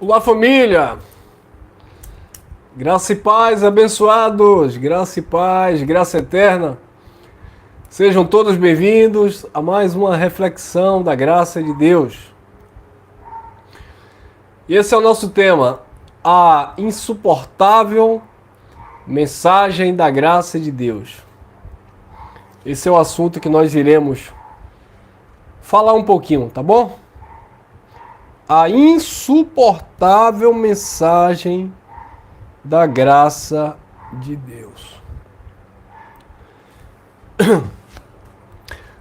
Olá, família! Graça e paz, abençoados! Graça e paz, graça eterna. Sejam todos bem-vindos a mais uma reflexão da graça de Deus. E esse é o nosso tema, a insuportável mensagem da graça de Deus. Esse é o assunto que nós iremos falar um pouquinho, tá bom? A insuportável mensagem da graça de Deus.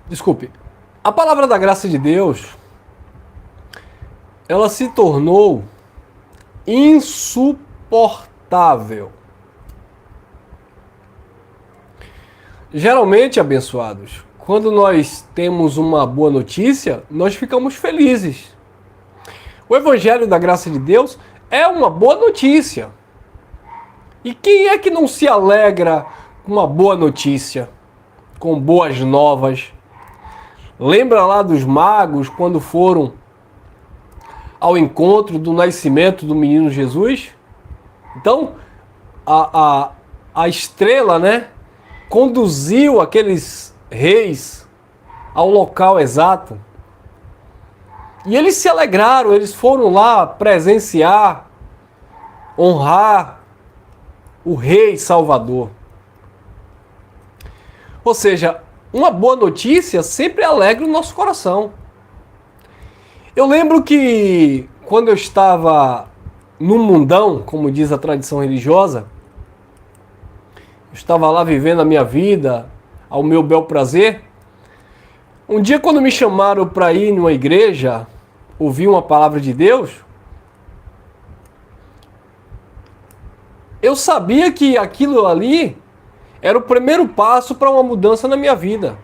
Desculpe. A palavra da graça de Deus, ela se tornou insuportável. Geralmente, abençoados, quando nós temos uma boa notícia, nós ficamos felizes. O Evangelho da Graça de Deus é uma boa notícia. E quem é que não se alegra com uma boa notícia, com boas novas? Lembra lá dos magos quando foram ao encontro do nascimento do menino Jesus? Então, a estrela, né, conduziu aqueles reis ao local exato. E eles se alegraram, eles foram lá presenciar, honrar o Rei Salvador. Ou seja, uma boa notícia sempre alegra o nosso coração. Eu lembro que quando eu estava no mundão, como diz a tradição religiosa, eu estava lá vivendo a minha vida, ao meu bel prazer. Um dia, quando me chamaram para ir numa igreja, ouvir uma palavra de Deus, eu sabia que aquilo ali era o primeiro passo para uma mudança na minha vida.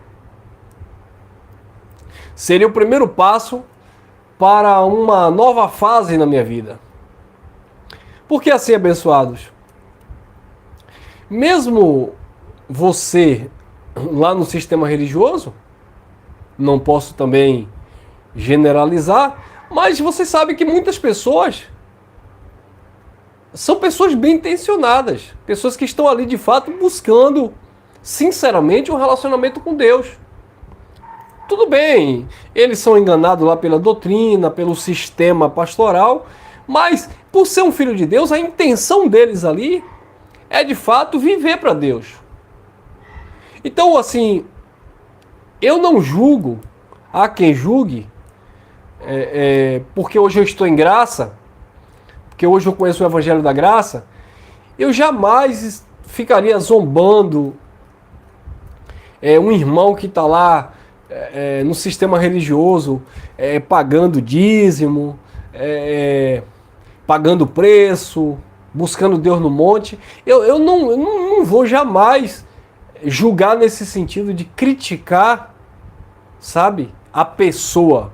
Seria o primeiro passo para uma nova fase na minha vida. Porque assim, abençoados, mesmo você lá no sistema religioso, não posso também generalizar, mas você sabe que muitas pessoas são pessoas bem intencionadas, pessoas que estão ali de fato buscando sinceramente um relacionamento com Deus. Tudo bem, eles são enganados lá pela doutrina, pelo sistema pastoral, mas por ser um filho de Deus, a intenção deles ali é de fato viver para Deus. Então, assim, eu não julgo, há quem julgue, porque hoje eu estou em graça, porque hoje eu conheço o Evangelho da Graça, eu jamais ficaria zombando um irmão que está lá no sistema religioso, pagando dízimo, pagando preço, buscando Deus no monte. Eu não vou jamais julgar nesse sentido de criticar, sabe, a pessoa.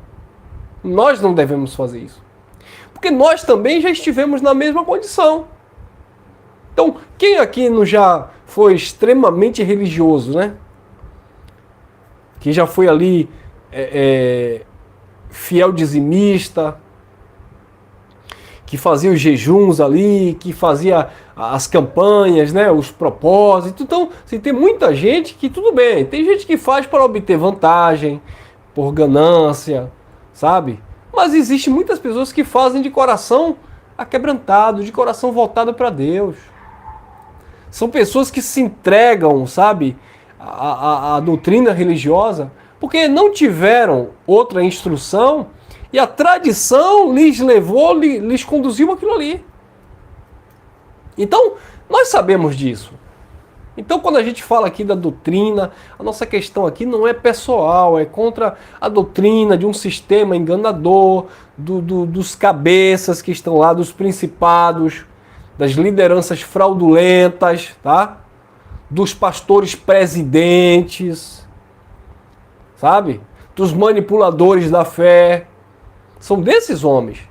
Nós não devemos fazer isso. Porque nós também já estivemos na mesma condição. Então, quem aqui não já foi extremamente religioso, né? Que já foi ali fiel dizimista, que fazia os jejuns ali, que fazia as campanhas, né, os propósitos. Então, assim, tem muita gente que, tudo bem, tem gente que faz para obter vantagem, por ganância, sabe? Mas existem muitas pessoas que fazem de coração aquebrantado, de coração voltado para Deus. São pessoas que se entregam, sabe, à doutrina religiosa, porque não tiveram outra instrução e a tradição lhes levou, lhes conduziu aquilo ali. Então, nós sabemos disso. Então, quando a gente fala aqui da doutrina, a nossa questão aqui não é pessoal, é contra a doutrina de um sistema enganador, dos cabeças que estão lá, dos principados, das lideranças fraudulentas, tá? Dos pastores presidentes, sabe? Dos manipuladores da fé. São desses homens.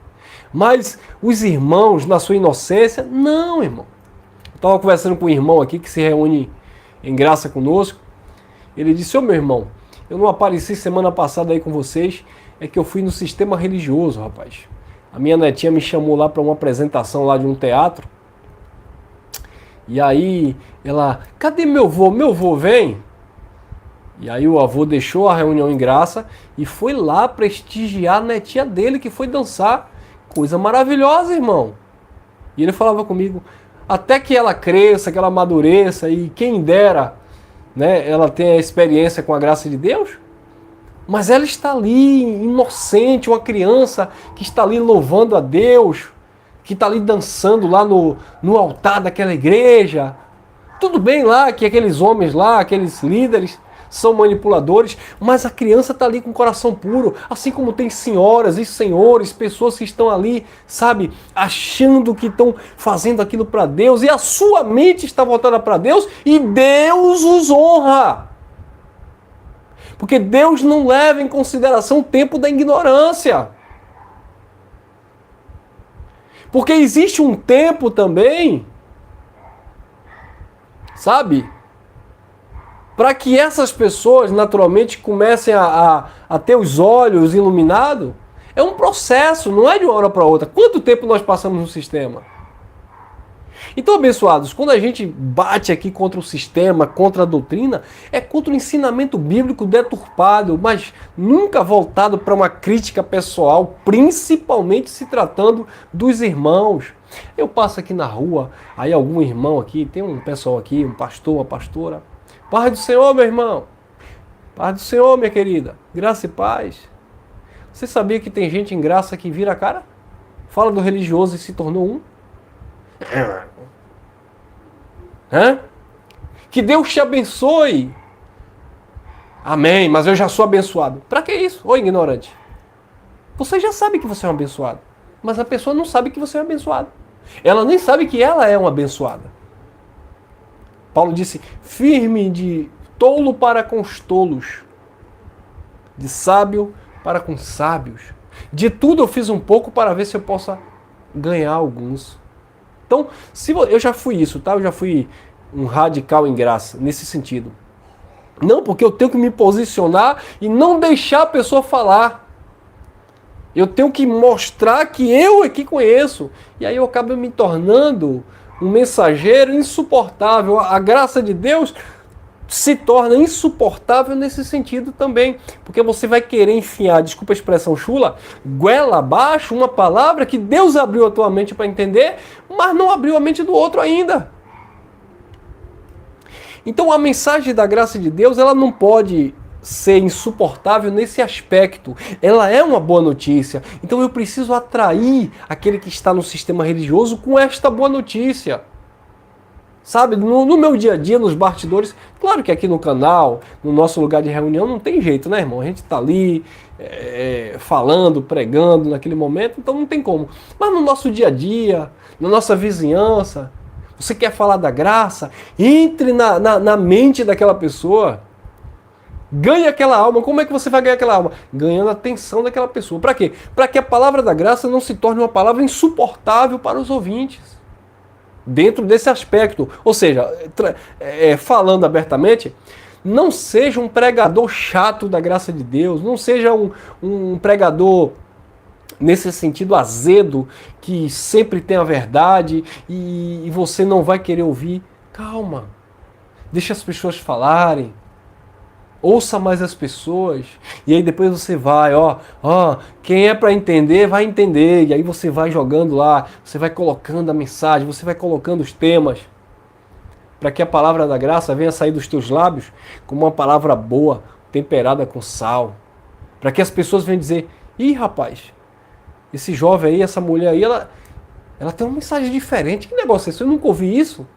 Mas os irmãos, na sua inocência, não, irmão. Estava conversando com um irmão aqui que se reúne em graça conosco. Ele disse: ô meu irmão, eu não apareci semana passada aí com vocês, é que eu fui no sistema religioso, rapaz. A minha netinha me chamou lá para uma apresentação lá de um teatro. E aí ela, cadê meu vô? Meu vô vem? E aí o avô deixou a reunião em graça e foi lá prestigiar a netinha dele que foi dançar. Coisa maravilhosa, irmão. E ele falava comigo, até que ela cresça, que ela amadureça e quem dera, né, ela tenha experiência com a graça de Deus. Mas ela está ali, inocente, uma criança que está ali louvando a Deus, que está ali dançando lá no altar daquela igreja. Tudo bem lá que aqueles homens lá, aqueles líderes, são manipuladores, mas a criança está ali com o coração puro, assim como tem senhoras e senhores, pessoas que estão ali, sabe, achando que estão fazendo aquilo para Deus, e a sua mente está voltada para Deus, e Deus os honra. Porque Deus não leva em consideração o tempo da ignorância. Porque existe um tempo também, sabe, para que essas pessoas naturalmente comecem a ter os olhos iluminados. É um processo, não é de uma hora para outra. Quanto tempo nós passamos no sistema? Então, abençoados, quando a gente bate aqui contra o sistema, contra a doutrina, é contra o ensinamento bíblico deturpado, mas nunca voltado para uma crítica pessoal, principalmente se tratando dos irmãos. Eu passo aqui na rua, aí algum irmão aqui, tem um pessoal aqui, um pastor, uma pastora. Paz do Senhor, meu irmão. Paz do Senhor, minha querida. Graça e paz. Você sabia que tem gente em graça que vira a cara? Fala do religioso e se tornou um? Hã? Que Deus te abençoe. Amém, mas eu já sou abençoado. Para que isso? Ô ignorante. Você já sabe que você é um abençoado. Mas a pessoa não sabe que você é um abençoado. Ela nem sabe que ela é uma abençoada. Paulo disse, firme de tolo para com os tolos, de sábio para com sábios. De tudo eu fiz um pouco para ver se eu possa ganhar alguns. Então, eu já fui isso, tá? Eu já fui um radical em graça, nesse sentido. Não, porque eu tenho que me posicionar e não deixar a pessoa falar. Eu tenho que mostrar que eu aqui conheço. E aí eu acabo me tornando um mensageiro insuportável. A graça de Deus se torna insuportável nesse sentido também. Porque você vai querer enfiar, desculpa a expressão chula, goela abaixo uma palavra que Deus abriu a tua mente para entender, mas não abriu a mente do outro ainda. Então a mensagem da graça de Deus, ela não pode ser insuportável nesse aspecto. Ela é uma boa notícia. Então eu preciso atrair aquele que está no sistema religioso com esta boa notícia. Sabe, no meu dia a dia, nos bastidores, claro que aqui no canal, no nosso lugar de reunião, não tem jeito, né, irmão? A gente está ali falando, pregando naquele momento, então não tem como. Mas no nosso dia a dia, na nossa vizinhança, você quer falar da graça? Entre na mente daquela pessoa. Ganhe aquela alma. Como é que você vai ganhar aquela alma? Ganhando a atenção daquela pessoa. Para quê? Para que a palavra da graça não se torne uma palavra insuportável para os ouvintes. Dentro desse aspecto. Ou seja, falando abertamente, não seja um pregador chato da graça de Deus. Não seja um pregador nesse sentido azedo, que sempre tem a verdade e você não vai querer ouvir. Calma. Deixa as pessoas falarem. Ouça mais as pessoas, e aí depois você vai, quem é para entender, vai entender, e aí você vai jogando lá, você vai colocando a mensagem, você vai colocando os temas, para que a palavra da graça venha sair dos teus lábios como uma palavra boa, temperada com sal, para que as pessoas venham dizer, ih rapaz, esse jovem aí, essa mulher aí, ela tem uma mensagem diferente, que negócio é esse? Eu nunca ouvi isso.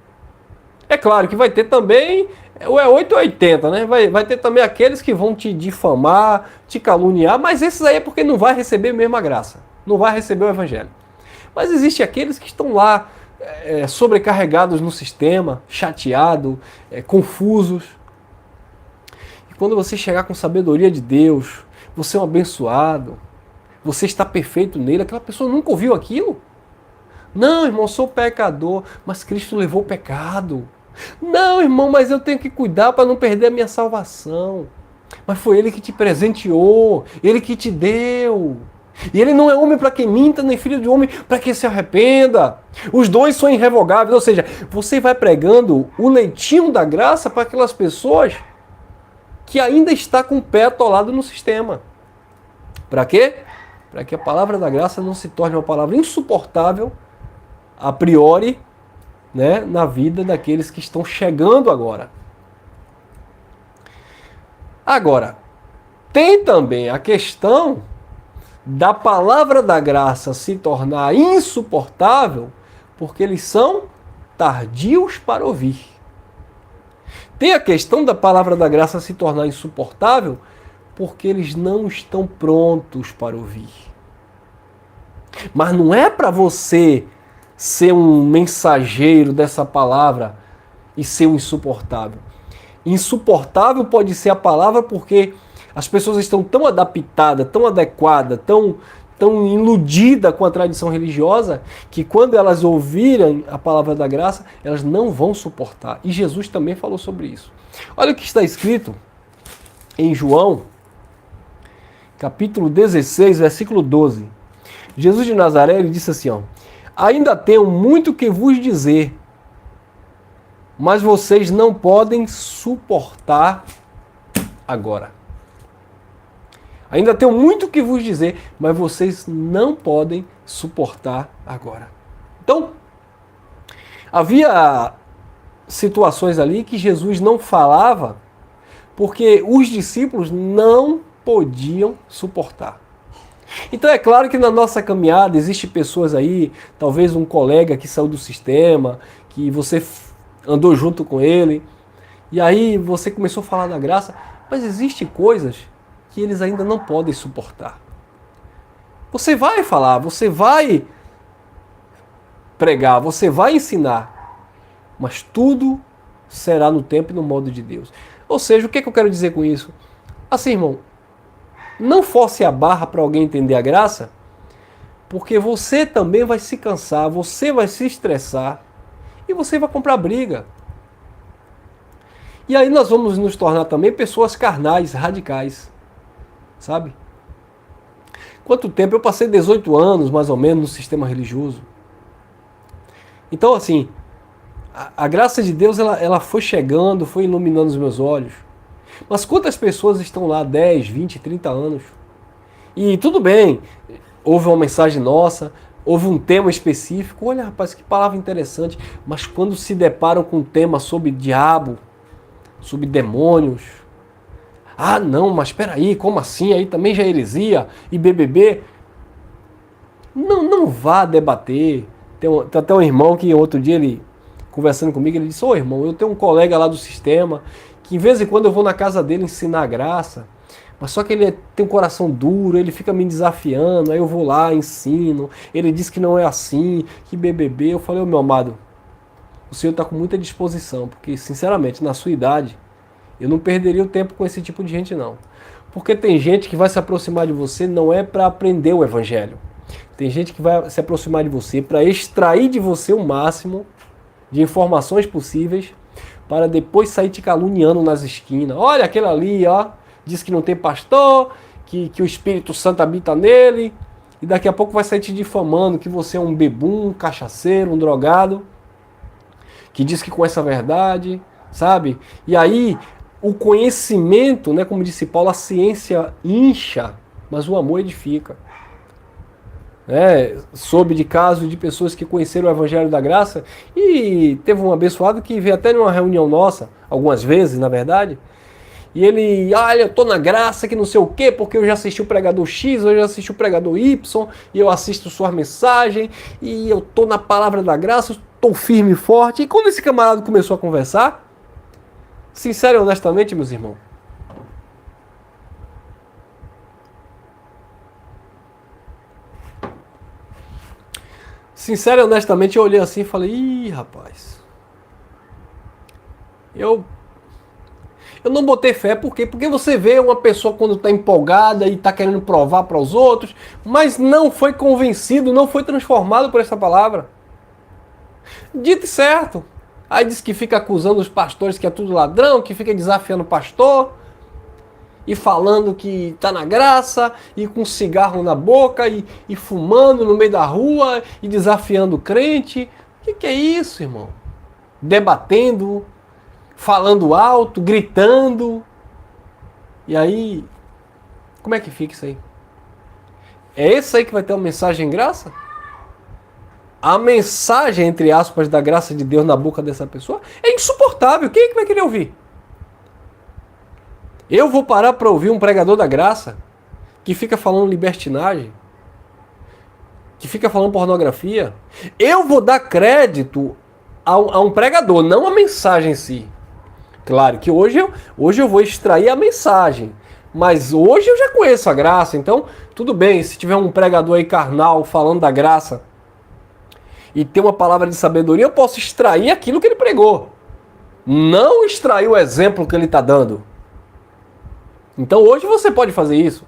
É claro que vai ter também, ou é 8 ou 80, né? Vai ter também aqueles que vão te difamar, te caluniar, mas esses aí é porque não vai receber mesmo a graça, não vai receber o evangelho. Mas existe aqueles que estão lá sobrecarregados no sistema, chateados, confusos. E quando você chegar com sabedoria de Deus, você é um abençoado, você está perfeito nele, aquela pessoa nunca ouviu aquilo. Não, irmão, sou pecador, mas Cristo levou o pecado. Não, irmão, mas eu tenho que cuidar para não perder a minha salvação. Mas foi Ele que te presenteou, Ele que te deu. E ele não é homem para que minta, nem filho de homem para que se arrependa. Os dons são irrevogáveis. Ou seja, você vai pregando o leitinho da graça para aquelas pessoas que ainda está com o pé atolado no sistema. Para quê? Para que a palavra da graça não se torne uma palavra insuportável a priori, né, na vida daqueles que estão chegando agora. Agora, tem também a questão da palavra da graça se tornar insuportável porque eles são tardios para ouvir. Tem a questão da palavra da graça se tornar insuportável porque eles não estão prontos para ouvir. Mas não é para você ser um mensageiro dessa palavra e ser um insuportável. Insuportável pode ser a palavra porque as pessoas estão tão adaptadas, tão adequadas, tão iludidas com a tradição religiosa, que quando elas ouvirem a palavra da graça, elas não vão suportar. E Jesus também falou sobre isso. Olha o que está escrito em João, capítulo 16, versículo 12. Jesus de Nazaré, ele disse assim, ó, ainda tenho muito que vos dizer, mas vocês não podem suportar agora. Ainda tenho muito que vos dizer, mas vocês não podem suportar agora. Então, havia situações ali que Jesus não falava porque os discípulos não podiam suportar. Então é claro que na nossa caminhada existem pessoas aí, talvez um colega que saiu do sistema, que você andou junto com ele, e aí você começou a falar da graça, mas existem coisas que eles ainda não podem suportar. Você vai falar, você vai pregar, você vai ensinar, mas tudo será no tempo e no modo de Deus. Ou seja, o que eu quero dizer com isso? Assim, irmão, não force a barra para alguém entender a graça, porque você também vai se cansar, você vai se estressar e você vai comprar briga. E aí nós vamos nos tornar também pessoas carnais, radicais, sabe? Quanto tempo? Eu passei 18 anos, mais ou menos, no sistema religioso. Então, assim, a graça de Deus, ela foi chegando, foi iluminando os meus olhos. Mas quantas pessoas estão lá 10, 20, 30 anos? E tudo bem, houve uma mensagem nossa, houve um tema específico. Olha, rapaz, que palavra interessante. Mas quando se deparam com um tema sobre diabo, sobre demônios, ah, não, mas espera aí, como assim? Aí também já é heresia e BBB. Não vá debater. Tem até um irmão que outro dia, ele conversando comigo, ele disse, ô irmão, eu tenho um colega lá do sistema que de vez em quando eu vou na casa dele ensinar graça, mas só que ele tem um coração duro, ele fica me desafiando, aí eu vou lá, ensino, ele diz que não é assim, que BBB. Eu falei, ô meu amado, o senhor está com muita disposição, porque sinceramente, na sua idade, eu não perderia o tempo com esse tipo de gente não. Porque tem gente que vai se aproximar de você não é para aprender o evangelho. Tem gente que vai se aproximar de você para extrair de você o máximo de informações possíveis para depois sair te caluniando nas esquinas. Olha aquele ali, ó, diz que não tem pastor, que o Espírito Santo habita nele, e daqui a pouco vai sair te difamando que você é um bebum, um cachaceiro, um drogado, que diz que conhece a verdade, sabe? E aí o conhecimento, né, como disse Paulo, a ciência incha, mas o amor edifica. Soube de casos de pessoas que conheceram o Evangelho da Graça e teve um abençoado que veio até numa reunião nossa, algumas vezes na verdade, e ele, olha, eu tô na graça que não sei o quê, porque eu já assisti o pregador X, eu já assisti o pregador Y, e eu assisto sua mensagem, e eu tô na palavra da graça, tô firme e forte. E quando esse camarada começou a conversar, sincero e honestamente, meus irmãos, sincero e honestamente, eu olhei assim e falei, ih, rapaz, eu não botei fé. Por quê? Porque você vê uma pessoa quando está empolgada e está querendo provar para os outros, mas não foi convencido, não foi transformado por essa palavra. Dito e certo. Aí diz que fica acusando os pastores que é tudo ladrão, que fica desafiando o pastor. e falando que tá na graça, e com cigarro na boca, e fumando no meio da rua, e desafiando o crente. O que é isso, irmão? Debatendo, falando alto, gritando. E aí, como é que fica isso aí? É esse aí que vai ter uma mensagem em graça? A mensagem, entre aspas, da graça de Deus na boca dessa pessoa é insuportável. Quem é que vai querer ouvir? Eu vou parar para ouvir um pregador da graça que fica falando libertinagem, que fica falando pornografia? Eu vou dar crédito a um pregador, não a mensagem em si. Claro que hoje eu vou extrair a mensagem, mas hoje eu já conheço a graça, então tudo bem, se tiver um pregador aí carnal falando da graça e ter uma palavra de sabedoria, eu posso extrair aquilo que ele pregou, não extrair o exemplo que ele está dando. Então hoje você pode fazer isso.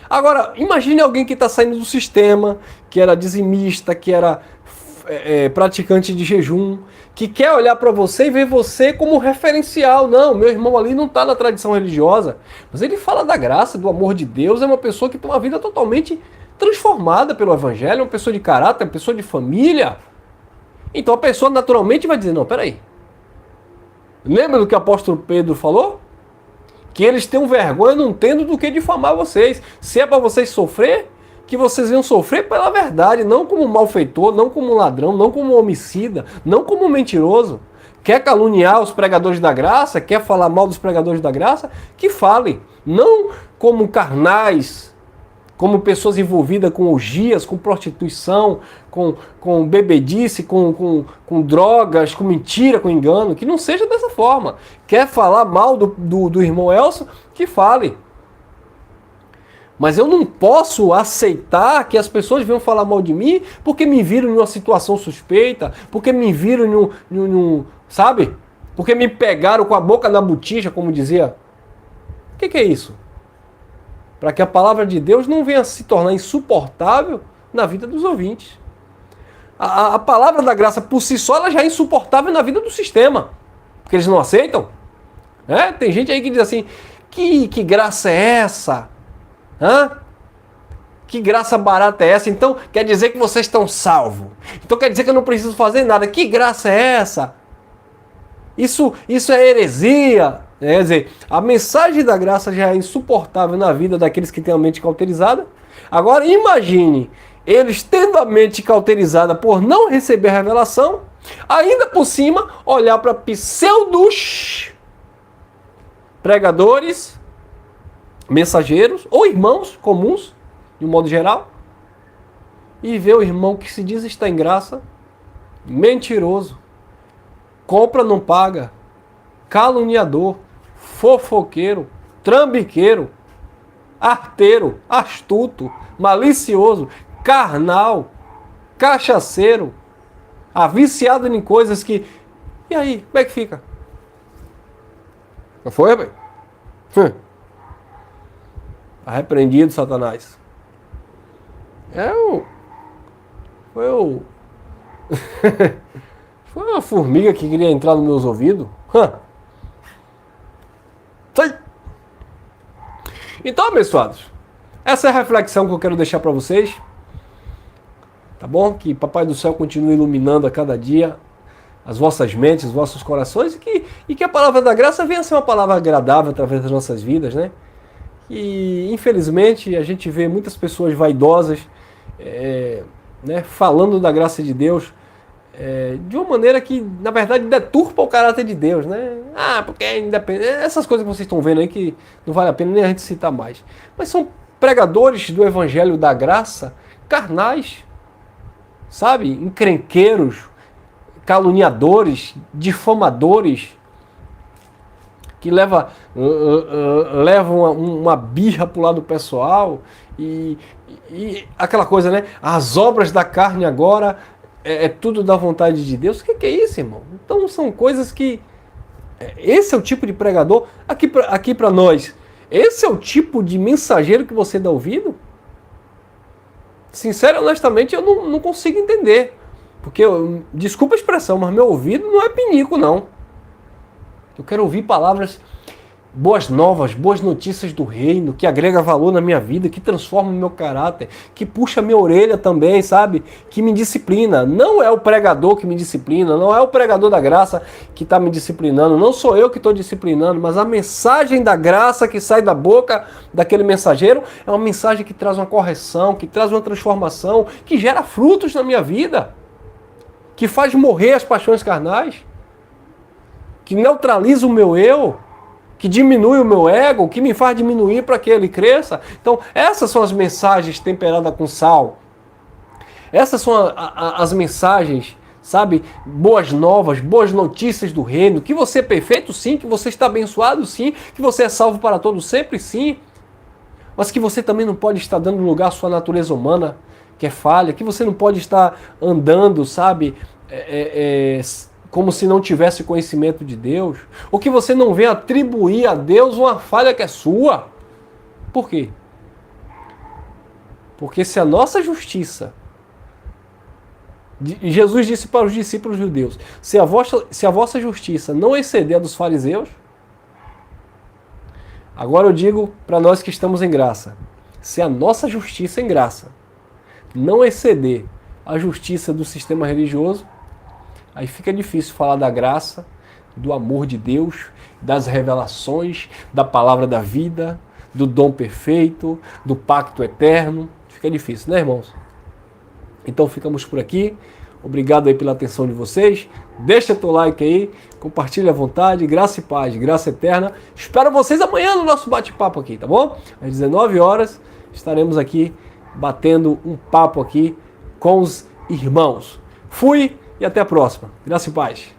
Agora, imagine alguém que está saindo do sistema, que era dizimista, que era praticante de jejum, que quer olhar para você e ver você como referencial. Não, meu irmão ali não está na tradição religiosa, mas ele fala da graça, do amor de Deus, é uma pessoa que tem uma vida totalmente transformada pelo Evangelho, é uma pessoa de caráter, uma pessoa de família. Então a pessoa naturalmente vai dizer, não, peraí. Lembra do que o apóstolo Pedro falou? Que eles tenham vergonha não tendo do que difamar vocês. Se é para vocês sofrer, que vocês venham sofrer pela verdade, não como malfeitor, não como ladrão, não como homicida, não como mentiroso. Quer caluniar os pregadores da graça, quer falar mal dos pregadores da graça, que fale. Não como carnais, como pessoas envolvidas com orgias, com prostituição, com bebedice, com drogas, com mentira, com engano, que não seja dessa forma. Quer falar mal do irmão Elcio? Que fale. Mas eu não posso aceitar que as pessoas venham falar mal de mim porque me viram em uma situação suspeita, porque me viram sabe? Porque me pegaram com a boca na botija, como dizia. O que é isso? Para que a palavra de Deus não venha se tornar insuportável na vida dos ouvintes. A palavra da graça por si só ela já é insuportável na vida do sistema, porque eles não aceitam. Tem gente aí que diz assim, que graça é essa? Que graça barata é essa? Então quer dizer que vocês estão salvos. Então quer dizer que eu não preciso fazer nada. Que graça é essa? Isso é heresia. Quer dizer, a mensagem da graça já é insuportável na vida daqueles que têm a mente cauterizada. Agora imagine eles tendo a mente cauterizada por não receber a revelação, ainda por cima olhar para pseudos pregadores, mensageiros ou irmãos comuns, de um modo geral, e ver o irmão que se diz estar em graça, mentiroso, compra não paga, caluniador, fofoqueiro, trambiqueiro, arteiro, astuto, malicioso, carnal, cachaceiro, viciado em coisas que... E aí, como é que fica? Não foi, rapaz? Tá repreendido, Satanás. Foi uma formiga que queria entrar nos meus ouvidos. Sai! Então, abençoados, essa é a reflexão que eu quero deixar para vocês. Tá bom? Que Papai do Céu continue iluminando a cada dia as vossas mentes, os vossos corações e que a palavra da graça venha a ser uma palavra agradável através das nossas vidas, né? E infelizmente a gente vê muitas pessoas vaidosas falando da graça de Deus de uma maneira que, na verdade, deturpa o caráter de Deus, né? Porque é independente. Essas coisas que vocês estão vendo aí que não vale a pena nem a gente citar mais. Mas são pregadores do Evangelho da Graça carnais, sabe? Encrenqueiros, caluniadores, difamadores, que levam uma birra pro lado pessoal e aquela coisa, né? As obras da carne agora é tudo da vontade de Deus. O que é isso, irmão? Então são coisas que... Esse é o tipo de pregador, aqui para nós, esse é o tipo de mensageiro que você dá ouvido? Sincero e honestamente, eu não consigo entender. Porque, desculpa a expressão, mas meu ouvido não é pinico, não. Eu quero ouvir palavras boas novas, boas notícias do reino, que agrega valor na minha vida, que transforma o meu caráter, que puxa a minha orelha também, sabe? Que me disciplina. Não é o pregador que me disciplina, não é o pregador da graça que está me disciplinando, não sou eu que estou disciplinando, mas a mensagem da graça que sai da boca daquele mensageiro é uma mensagem que traz uma correção, que traz uma transformação, que gera frutos na minha vida, que faz morrer as paixões carnais, que neutraliza o meu eu, que diminui o meu ego, que me faz diminuir para que ele cresça. Então, essas são as mensagens temperadas com sal. Essas são as mensagens, sabe? Boas novas, boas notícias do reino. Que você é perfeito, sim. Que você está abençoado, sim. Que você é salvo para todos sempre, sim. Mas que você também não pode estar dando lugar à sua natureza humana, que é falha. Que você não pode estar andando, sabe? Como se não tivesse conhecimento de Deus, ou que você não venha atribuir a Deus uma falha que é sua. Por quê? Porque se a nossa justiça, Jesus disse para os discípulos judeus, se a vossa justiça não exceder a dos fariseus, agora eu digo para nós que estamos em graça, se a nossa justiça em graça não exceder a justiça do sistema religioso, aí fica difícil falar da graça, do amor de Deus, das revelações, da palavra da vida, do dom perfeito, do pacto eterno. Fica difícil, né, irmãos? Então ficamos por aqui. Obrigado aí pela atenção de vocês. Deixa teu like aí, compartilha à vontade. Graça e paz, graça eterna. Espero vocês amanhã no nosso bate-papo aqui, tá bom? Às 19 horas estaremos aqui batendo um papo aqui com os irmãos. Fui! E até a próxima. Graça e paz.